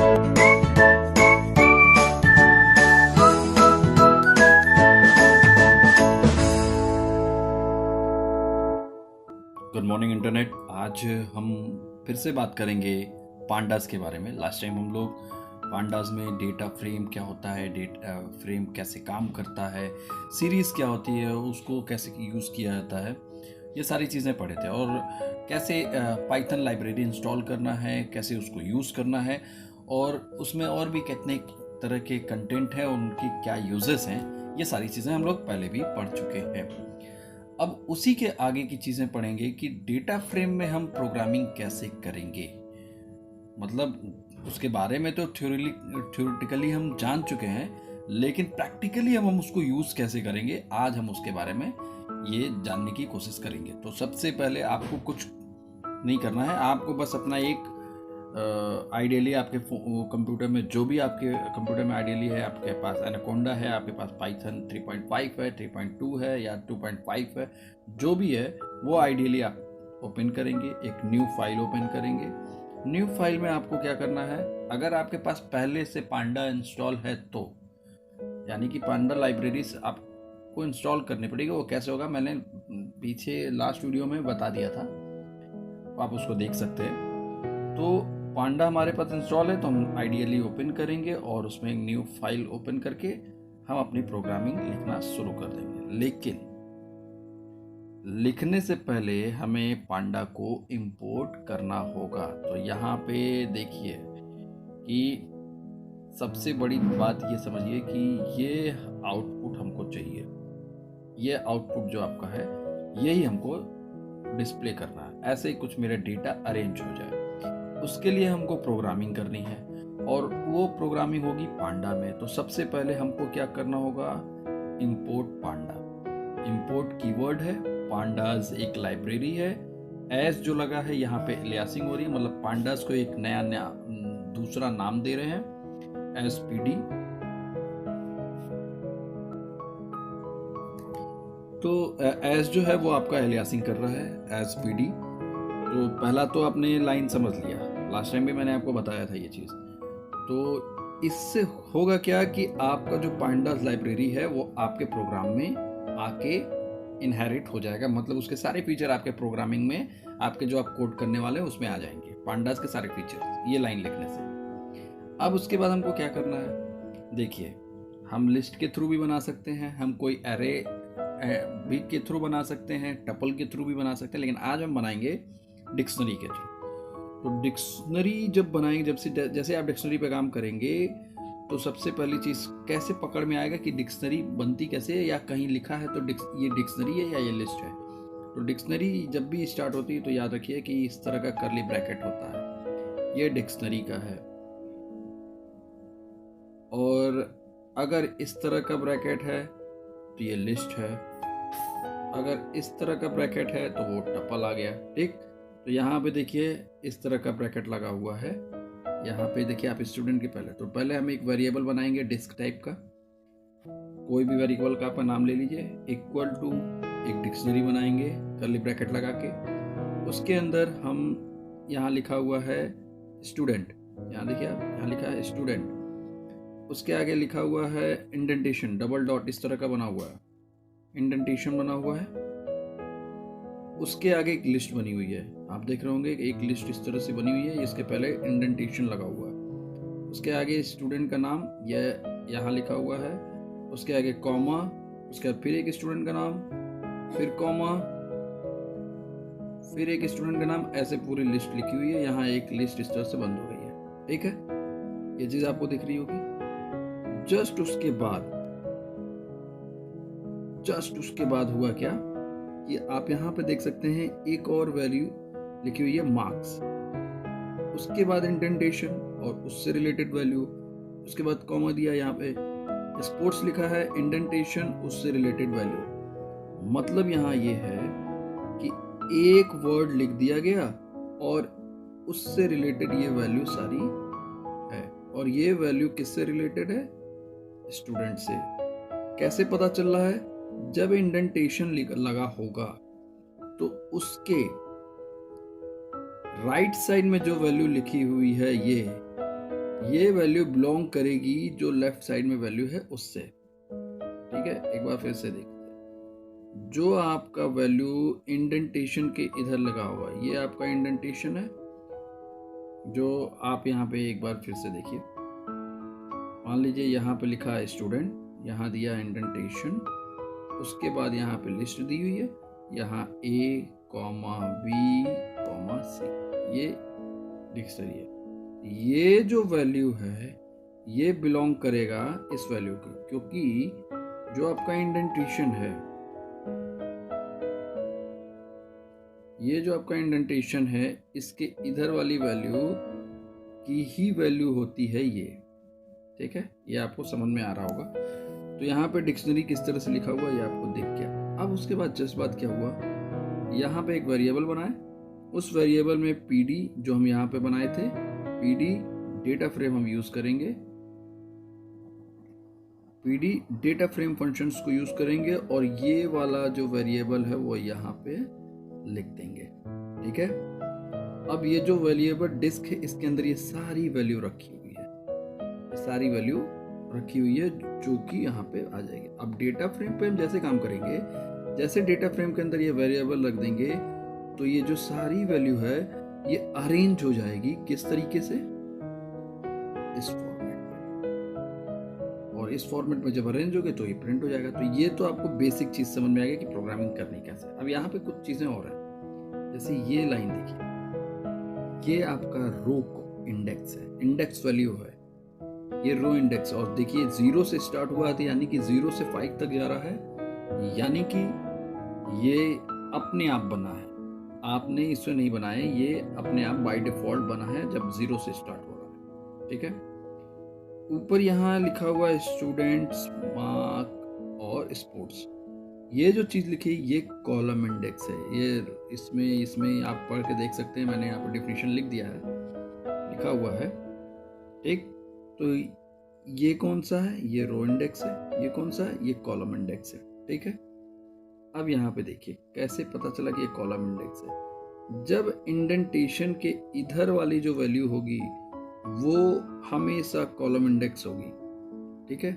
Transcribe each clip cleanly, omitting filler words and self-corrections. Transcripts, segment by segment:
Good morning internet. आज हम फिर से बात करेंगे पांडास के बारे में। लास्ट टाइम हम लोग पांडास में डेटा फ्रेम क्या होता है, डेटा फ्रेम कैसे काम करता है, सीरीज़ क्या होती है, उसको कैसे यूज़ किया जाता है, ये सारी चीज़ें पढ़े थे। और कैसे पाइथन लाइब्रेरी इंस्टॉल करना है, कैसे उसको यूज़ करना है, और उसमें और भी कितने तरह के कंटेंट हैं, उनकी क्या यूजेस हैं, ये सारी चीज़ें हम लोग पहले भी पढ़ चुके हैं। अब उसी के आगे की चीज़ें पढ़ेंगे कि डेटा फ्रेम में हम प्रोग्रामिंग कैसे करेंगे। मतलब उसके बारे में तो थ्योरेटिकली हम जान चुके हैं, लेकिन प्रैक्टिकली हम उसको यूज़ कैसे करेंगे, आज हम उसके बारे में ये जानने की कोशिश करेंगे। तो सबसे पहले आपको कुछ नहीं करना है, आपको बस अपना एक आइडियली आपके कंप्यूटर में, जो भी आपके कंप्यूटर में आइडियली है, आपके पास एनाकोंडा है, आपके पास पाइथन 3.5 है, 3.2 है या 2.5 है, जो भी है वो आइडियली आप ओपन करेंगे, एक न्यू फाइल ओपन करेंगे। न्यू फाइल में आपको क्या करना है, अगर आपके पास पहले से पांडा इंस्टॉल है तो, यानी कि पांडा लाइब्रेरीज आपको इंस्टॉल करनी पड़ेगी। वो कैसे होगा, मैंने पीछे लास्ट वीडियो में बता दिया था, आप उसको देख सकते हैं। तो पांडा हमारे पास इंस्टॉल है तो हम आइडियली ओपन करेंगे और उसमें एक न्यू फाइल ओपन करके हम अपनी प्रोग्रामिंग लिखना शुरू कर देंगे। लेकिन लिखने से पहले हमें पांडा को इंपोर्ट करना होगा। तो यहाँ पे देखिए कि सबसे बड़ी बात ये समझिए कि ये आउटपुट हमको चाहिए। ये आउटपुट जो आपका है यही हमको डिस्प्ले करना है, ऐसे ही कुछ मेरा डेटा अरेंज हो जाए। उसके लिए हमको प्रोग्रामिंग करनी है और वो प्रोग्रामिंग होगी पांडा में। तो सबसे पहले हमको क्या करना होगा, इंपोर्ट पांडा। इंपोर्ट कीवर्ड है, पांडास एक लाइब्रेरी है, एस जो लगा है यहाँ पे एलियासिंग हो रही है, मतलब पांडास को एक नया दूसरा नाम दे रहे हैं, एसपीडी। तो एस जो है वो आपका एलियासिंग कर रहा है, एसपीडी। तो पहला तो आपने लाइन समझ लिया, लास्ट टाइम भी मैंने आपको बताया था ये चीज़। तो इससे होगा क्या कि आपका जो पांडास लाइब्रेरी है वो आपके प्रोग्राम में आके इनहेरिट हो जाएगा, मतलब उसके सारे फीचर आपके प्रोग्रामिंग में, आपके जो आप कोड करने वाले हैं उसमें आ जाएंगे, पांडास के सारे फीचर ये लाइन लिखने से। अब उसके बाद हमको क्या करना है, देखिए हम लिस्ट के थ्रू भी बना सकते हैं, हम कोई एरे भी के थ्रू बना सकते हैं, टपल के थ्रू भी बना सकते हैं, लेकिन आज हम बनाएंगे डिक्शनरी के थ्रू। तो डिक्शनरी जब बनाएंगे, जैसे आप डिक्शनरी पे काम करेंगे तो सबसे पहली चीज़ कैसे पकड़ में आएगा कि डिक्शनरी बनती कैसे है, या कहीं लिखा है तो ये डिक्शनरी है या ये लिस्ट है। तो डिक्शनरी जब भी स्टार्ट होती है तो याद रखिए कि इस तरह का कर्ली ब्रैकेट होता है, ये डिक्शनरी का है। और अगर इस तरह का ब्रैकेट है तो ये लिस्ट है, अगर इस तरह का ब्रैकेट है तो वो टपल आ गया। ठीक, तो यहाँ पे देखिए इस तरह का ब्रैकेट लगा हुआ है। यहाँ पे देखिए आप स्टूडेंट के पहले हम एक वेरिएबल बनाएंगे डिस्क टाइप का, कोई भी वेरिएबल का आपका नाम ले लीजिए, इक्वल टू एक डिक्शनरी बनाएंगे कर्ली ब्रैकेट लगा के। उसके अंदर हम यहाँ लिखा हुआ है स्टूडेंट, यहाँ देखिए आप, यहाँ लिखा है स्टूडेंट, उसके आगे लिखा हुआ है इंडेंटेशन, डबल डॉट इस तरह का बना हुआ है, इंडेंटेशन बना हुआ है। उसके आगे एक लिस्ट बनी हुई है, आप देख रहे होंगे एक लिस्ट इस तरह से बनी हुई है, इसके पहले इंडेंटेशन लगा हुआ है। उसके आगे स्टूडेंट का नाम यह यहाँ लिखा हुआ है, उसके आगे कॉमा, उसके बाद फिर एक स्टूडेंट का नाम, फिर कॉमा, फिर एक स्टूडेंट का नाम, ऐसे पूरी लिस्ट लिखी हुई है। यहाँ एक लिस्ट इस तरह से बंद हो गई है। ठीक है, ये चीज आपको दिख रही होगी। जस्ट उसके बाद हुआ क्या कि आप यहाँ पे देख सकते हैं एक और वैल्यू लिखी हुई है, मार्क्स। उसके बाद इंडेंटेशन और उससे रिलेटेड वैल्यू, उसके बाद कॉमा दिया, यहाँ पे स्पोर्ट्स लिखा है, इंडेंटेशन उससे रिलेटेड वैल्यू। मतलब यहाँ ये है कि एक वर्ड लिख दिया गया और उससे रिलेटेड ये वैल्यू सारी है। और ये वैल्यू किससे रिलेटेड है, स्टूडेंट से। कैसे पता चल रहा है, जब इंडेंटेशन लगा होगा तो उसके राइट साइड में जो वैल्यू लिखी हुई है ये वैल्यू बिलोंग करेगी जो लेफ्ट साइड में वैल्यू है उससे। ठीक है, एक बार फिर से देखते हैं। जो आपका वैल्यू इंडेंटेशन के इधर लगा हुआ है, ये आपका इंडेंटेशन है, जो आप यहाँ पे एक बार फिर से देखिए। मान लीजिए यहाँ पे लिखा है स्टूडेंट, यहाँ दिया इंडेंटेशन, उसके बाद यहाँ पे लिस्ट दी हुई है, यहाँ A, B, C, ये डिक्शनरी है। ये जो वैल्यू है ये बिलोंग करेगा इस वैल्यू को, क्योंकि जो आपका इंडेंटेशन है, ये जो आपका इंडेंटेशन है, इसके इधर वाली वैल्यू की ही वैल्यू होती है ये। ठीक है, ये आपको समझ में आ रहा होगा। तो यहाँ पे डिक्शनरी किस तरह से लिखा हुआ है ये आपको दिख गया। अब उसके बाद जस्ट बात क्या हुआ, यहाँ पे एक वेरिएबल बनाए, उस वेरिएबल में PD जो हम यहाँ पे बनाए थे, PD डेटा फ्रेम हम यूज करेंगे, PD डेटा फ्रेम फंक्शंस को यूज करेंगे, और ये वाला जो वेरिएबल है वो यहाँ पे लिख देंगे। ठीक है, अब ये जो वेरिएबल डिस्क है, इसके अंदर ये सारी वैल्यू रखी हुई है, सारी वैल्यू रखी हुई है जो कि यहाँ पे आ जाएगी। अब डेटा फ्रेम पे हम जैसे काम करेंगे, जैसे डेटा फ्रेम के अंदर ये वेरिएबल रख देंगे, तो ये जो सारी वैल्यू है ये अरेंज हो जाएगी किस तरीके से, इस फॉर्मेट में, और इस फॉर्मेट में जब अरेंज होगे तो ये प्रिंट हो जाएगा। तो ये तो आपको बेसिक चीज समझ में आ गया कि प्रोग्रामिंग करनी कैसे। अब यहाँ पे कुछ चीजें और हैं, जैसे ये लाइन देखिए, ये आपका रो इंडेक्स है, इंडेक्स वैल्यू है, ये रो इंडेक्स, और देखिए 0 से स्टार्ट हुआ था, यानी कि 0 से 5 तक जा रहा है, यानी कि ये अपने आप बना है, आपने इसे नहीं बनाया, ये अपने आप बाय डिफॉल्ट बना है जब 0 से स्टार्ट हो रहा है। ठीक है, ऊपर यहाँ लिखा हुआ है स्टूडेंट्स, मार्क और स्पोर्ट्स, ये जो चीज लिखी है ये कॉलम इंडेक्स है। ये इसमें आप पढ़ के देख सकते हैं, मैंने यहाँ पर डिफिनेशन लिख दिया है, लिखा हुआ है। ठीक, तो ये कौन सा है, ये रो इंडेक्स है, ये कौन सा है, ये कॉलम इंडेक्स है। ठीक है, अब यहाँ पे देखिए कैसे पता चला कि ये कॉलम इंडेक्स है। जब इंडेंटेशन के इधर वाली जो वैल्यू होगी वो हमेशा कॉलम इंडेक्स होगी। ठीक है,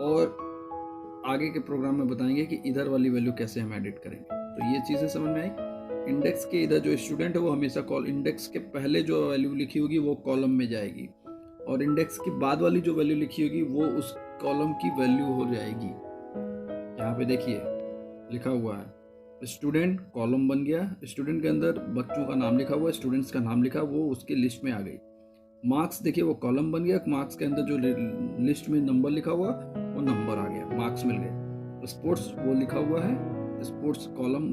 और आगे के प्रोग्राम में बताएंगे कि इधर वाली वैल्यू कैसे हम एडिट करेंगे। तो ये चीजें समझ में आई। इंडेक्स के इधर जो स्टूडेंट है वो हमेशा इंडेक्स के पहले जो वैल्यू लिखी होगी वो कॉलम में जाएगी, और इंडेक्स के बाद वाली जो वैल्यू लिखी होगी वो उस कॉलम की वैल्यू हो जाएगी। यहाँ पे देखिए लिखा हुआ है स्टूडेंट, कॉलम बन गया, स्टूडेंट के अंदर बच्चों का नाम लिखा हुआ है, स्टूडेंट्स का नाम लिखा, वो उसके लिस्ट में आ गई। मार्क्स देखिए वो कॉलम बन गया, मार्क्स के अंदर जो लिस्ट में नंबर लिखा हुआ वो नंबर आ गया, मार्क्स मिल गए। स्पोर्ट्स वो लिखा हुआ है, स्पोर्ट्स कॉलम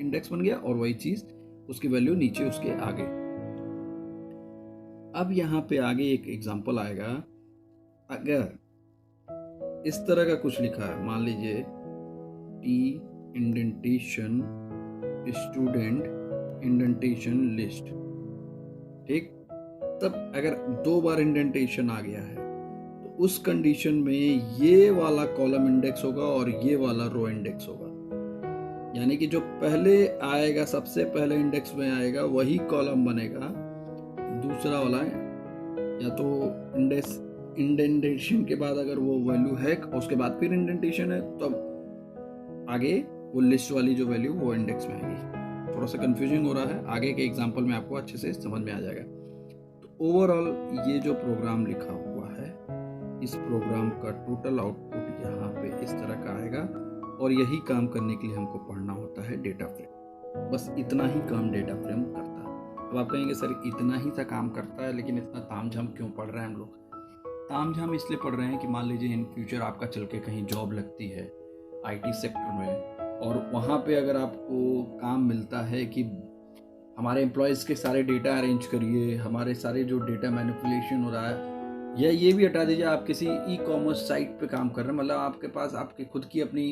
इंडेक्स बन गया, और वही चीज उसकी वैल्यू नीचे उसके आगे। अब यहाँ पे आगे एक एग्जांपल आएगा, अगर इस तरह का कुछ लिखा है, मान लीजिए T indentation student indentation list. ठीक, तब अगर 2 बार इंडेंटेशन आ गया है तो उस कंडीशन में ये वाला कॉलम इंडेक्स होगा और ये वाला रो इंडेक्स होगा, यानी कि जो पहले आएगा, सबसे पहले इंडेक्स में आएगा वही कॉलम बनेगा, दूसरा वाला या तो इंडेंटेशन के बाद अगर वो वैल्यू है उसके बाद फिर इंडेंटेशन है, तब आगे वो लिस्ट वाली जो वैल्यू वो इंडेक्स में आएगी। थोड़ा सा कंफ्यूजिंग हो रहा है, आगे के एग्जांपल में आपको अच्छे से समझ में आ जाएगा। तो ओवरऑल ये जो प्रोग्राम लिखा हुआ है, इस प्रोग्राम का टोटल आउटपुट यहाँ पे इस तरह का आएगा, और यही काम करने के लिए हमको पढ़ना होता है डेटा फ्रेम। बस इतना ही काम डेटा फ्रेम करता है। अब आप कहेंगे सर इतना ही सा काम करता है, लेकिन इतना तामझाम क्यों पढ़ रहे हैं हम लोग? तामझाम इसलिए पढ़ रहे हैं कि मान लीजिए इन फ्यूचर आपका चल के कहीं जॉब लगती है IT सेक्टर में, और वहाँ पे अगर आपको काम मिलता है कि हमारे एम्प्लॉयज़ के सारे डेटा अरेंज करिए, हमारे सारे जो डेटा मैनिपुलेशन हो रहा है, या ये भी हटा दीजिए, आप किसी ई-कॉमर्स साइट पे काम कर रहे हैं, मतलब आपके पास आपके खुद की अपनी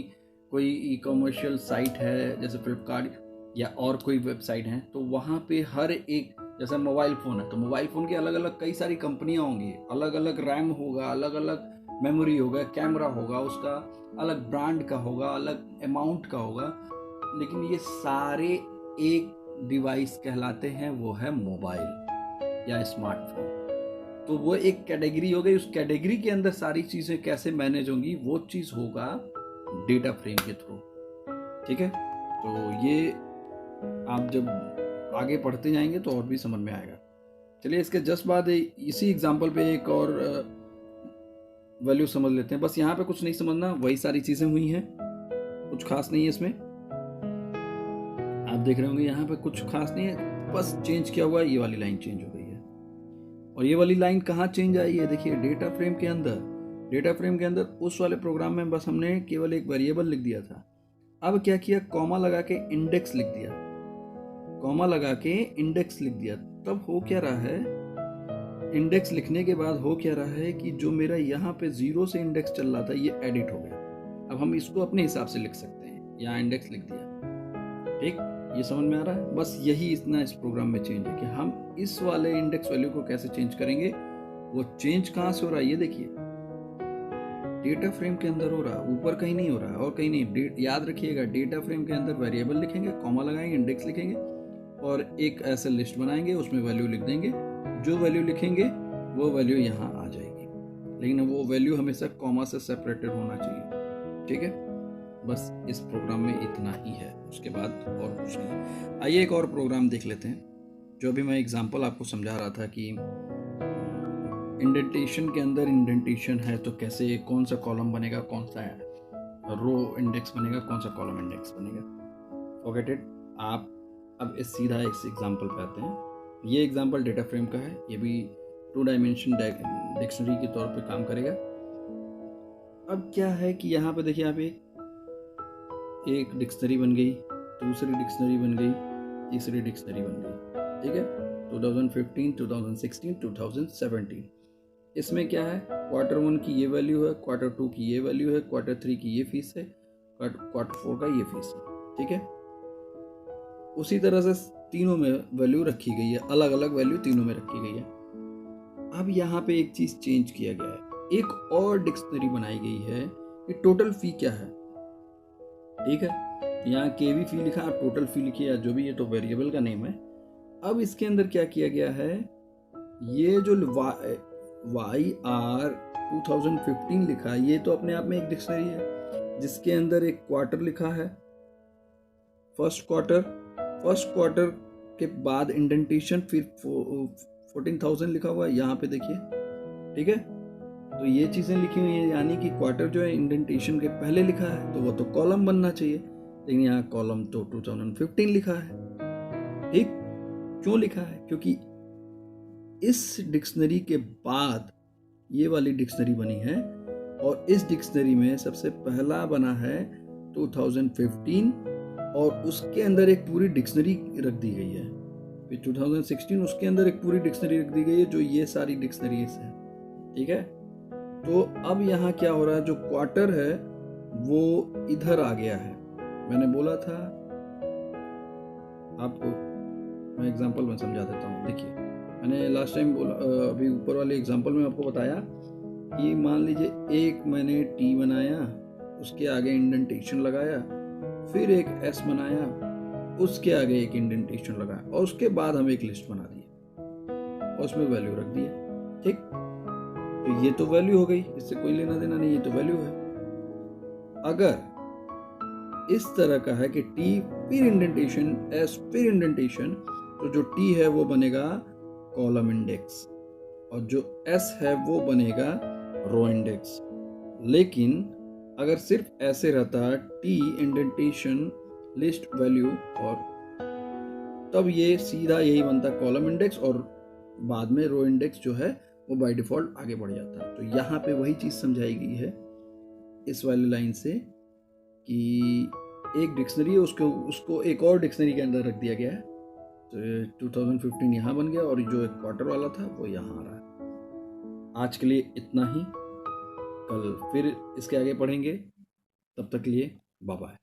कोई ई-कॉमर्शियल साइट है जैसे फ्लिपकार्ट या और कोई वेबसाइट हैं, तो वहाँ पे हर एक, जैसे मोबाइल फ़ोन है तो मोबाइल फ़ोन की अलग अलग कई सारी कंपनियाँ होंगी, अलग अलग रैम होगा, अलग अलग मेमोरी होगा, कैमरा होगा, उसका अलग ब्रांड का होगा, अलग अमाउंट का होगा, लेकिन ये सारे एक डिवाइस कहलाते हैं, वो है मोबाइल या स्मार्टफोन। तो वो एक कैटेगरी हो गई, उस कैटेगरी के अंदर सारी चीज़ें कैसे मैनेज होंगी वो चीज़ होगा डेटा फ्रेम के थ्रू। ठीक है, तो ये आप जब आगे पढ़ते जाएंगे तो और भी समझ में आएगा। चलिए इसके जस्ट बाद इसी एग्जांपल पे एक और वैल्यू समझ लेते हैं। बस यहाँ पे कुछ नहीं समझना, वही सारी चीज़ें हुई हैं, कुछ खास नहीं है इसमें। आप देख रहे होंगे यहाँ पे कुछ खास नहीं है, बस चेंज किया हुआ है, ये वाली लाइन चेंज हो गई है। और ये वाली लाइन कहाँ चेंज आई है, देखिए डेटा फ्रेम के अंदर। डेटा फ्रेम के अंदर उस वाले प्रोग्राम में बस हमने केवल एक वेरिएबल लिख दिया था। अब क्या किया, कॉमा लगा के इंडेक्स लिख दिया, कॉमा लगा के इंडेक्स लिख दिया। तब हो क्या रहा है, इंडेक्स लिखने के बाद हो क्या रहा है कि जो मेरा यहाँ पे 0 से इंडेक्स चल रहा था ये एडिट हो गया। अब हम इसको अपने हिसाब से लिख सकते हैं, यहाँ इंडेक्स लिख दिया। ठीक, ये समझ में आ रहा है। बस यही इतना इस प्रोग्राम में चेंज है कि हम इस वाले इंडेक्स वैल्यू को कैसे चेंज करेंगे। वो चेंज कहाँ से हो रहा है, ये देखिए डेटा फ्रेम के अंदर हो रहा है, ऊपर कहीं नहीं हो रहा है और कहीं नहीं। याद रखिएगा, डेटा फ्रेम के अंदर वेरिएबल लिखेंगे, कॉमा लगाएंगे, इंडेक्स लिखेंगे और एक ऐसे लिस्ट बनाएंगे, उसमें वैल्यू लिख देंगे। जो वैल्यू लिखेंगे वो वैल्यू यहाँ आ जाएगी, लेकिन वो वैल्यू हमेशा कॉमा से सेपरेटेड होना चाहिए। ठीक है, बस इस प्रोग्राम में इतना ही है, उसके बाद और कुछ नहीं। आइए एक और प्रोग्राम देख लेते हैं। जो अभी मैं एग्जांपल आपको समझा रहा था कि इंडेंटेशन के अंदर इंडेंटेशन है तो कैसे, कौन सा कॉलम बनेगा, कौन सा रो इंडेक्स बनेगा, कौन सा कॉलम इंडेक्स बनेगा, फॉरगेट इट। आप अब इस सीधा इस एग्जांपल पे आते हैं। ये एग्जांपल डेटा फ्रेम का है, ये भी 2 डायमेंशन डिक्शनरी के तौर पे काम करेगा। अब क्या है कि यहाँ पे देखिए, आप एक डिक्शनरी बन गई, दूसरी डिक्शनरी बन गई, तीसरी डिक्शनरी बन गई। ठीक है, 2015, 2016, 2017। इसमें क्या है, Q1 की ये वैल्यू है, Q2 की ये वैल्यू है, Q3 की ये फीस है, Q4 का ये फीस है। ठीक है, उसी तरह से तीनों में वैल्यू रखी गई है, अलग अलग वैल्यू तीनों में रखी गई है। अब यहाँ पे एक चीज चेंज किया गया है, एक और डिक्शनरी बनाई गई है कि टोटल फी क्या है। ठीक है, यहाँ केवी फी लिखा, आप टोटल फी लिखिए या जो भी, ये तो वेरिएबल का नेम है। अब इसके अंदर क्या किया गया है, ये जो YR 2015 लिखा है, ये तो अपने आप में एक डिक्शनरी है जिसके अंदर एक क्वार्टर लिखा है, फर्स्ट क्वार्टर के बाद इंडेंटेशन, फिर 14,000 लिखा हुआ है यहाँ पे देखिए। ठीक है, तो ये चीजें लिखी हुई है, यानी कि क्वार्टर जो है इंडेंटेशन के पहले लिखा है तो वो तो कॉलम बनना चाहिए, लेकिन यहाँ कॉलम तो 2015 लिखा है। ठीक, क्यों लिखा है, क्योंकि इस डिक्शनरी के बाद ये वाली डिक्शनरी बनी है और इस डिक्शनरी में सबसे पहला बना है 2015 और उसके अंदर एक पूरी डिक्शनरी रख दी गई है। फिर 2016 उसके अंदर एक पूरी डिक्शनरी रख दी गई है जो ये सारी डिक्शनरीज है। ठीक है, तो अब यहाँ क्या हो रहा है, जो क्वार्टर है वो इधर आ गया है। मैंने बोला था आपको, मैं एग्जांपल में समझा देता हूँ। देखिए, मैंने लास्ट टाइम बोला, अभी ऊपर वाले एग्जांपल में आपको बताया कि मान लीजिए एक मैंने टी बनाया, उसके आगे इंडेंटेशन लगाया, फिर एक एस बनाया, उसके आगे एक इंडेंटेशन लगाया और उसके बाद हम एक लिस्ट बना दी और उसमें वैल्यू रख दी। ठीक, तो ये तो वैल्यू हो गई, इससे कोई लेना देना नहीं, ये तो वैल्यू है। अगर इस तरह का है कि टी फिर इंडेंटेशन, एस फिर इंडेंटेशन, तो जो टी है वो बनेगा कॉलम इंडेक्स और जो एस है वो बनेगा रो इंडेक्स। लेकिन अगर सिर्फ ऐसे रहता टी इंडेंटेशन लिस्ट वैल्यू, और तब ये सीधा यही बनता कॉलम इंडेक्स और बाद में रो इंडेक्स जो है वो बाय डिफॉल्ट आगे बढ़ जाता है। तो यहाँ पे वही चीज़ समझाई गई है इस वाली लाइन से कि एक डिक्शनरी है, उसको एक और डिक्शनरी के अंदर रख दिया गया है। तो 2015 यहाँ बन गया और जो एक क्वार्टर वाला था वो यहाँ आ रहा है। आज के लिए इतना ही, कल फिर इसके आगे पढ़ेंगे, तब तक लिए बाय बाय।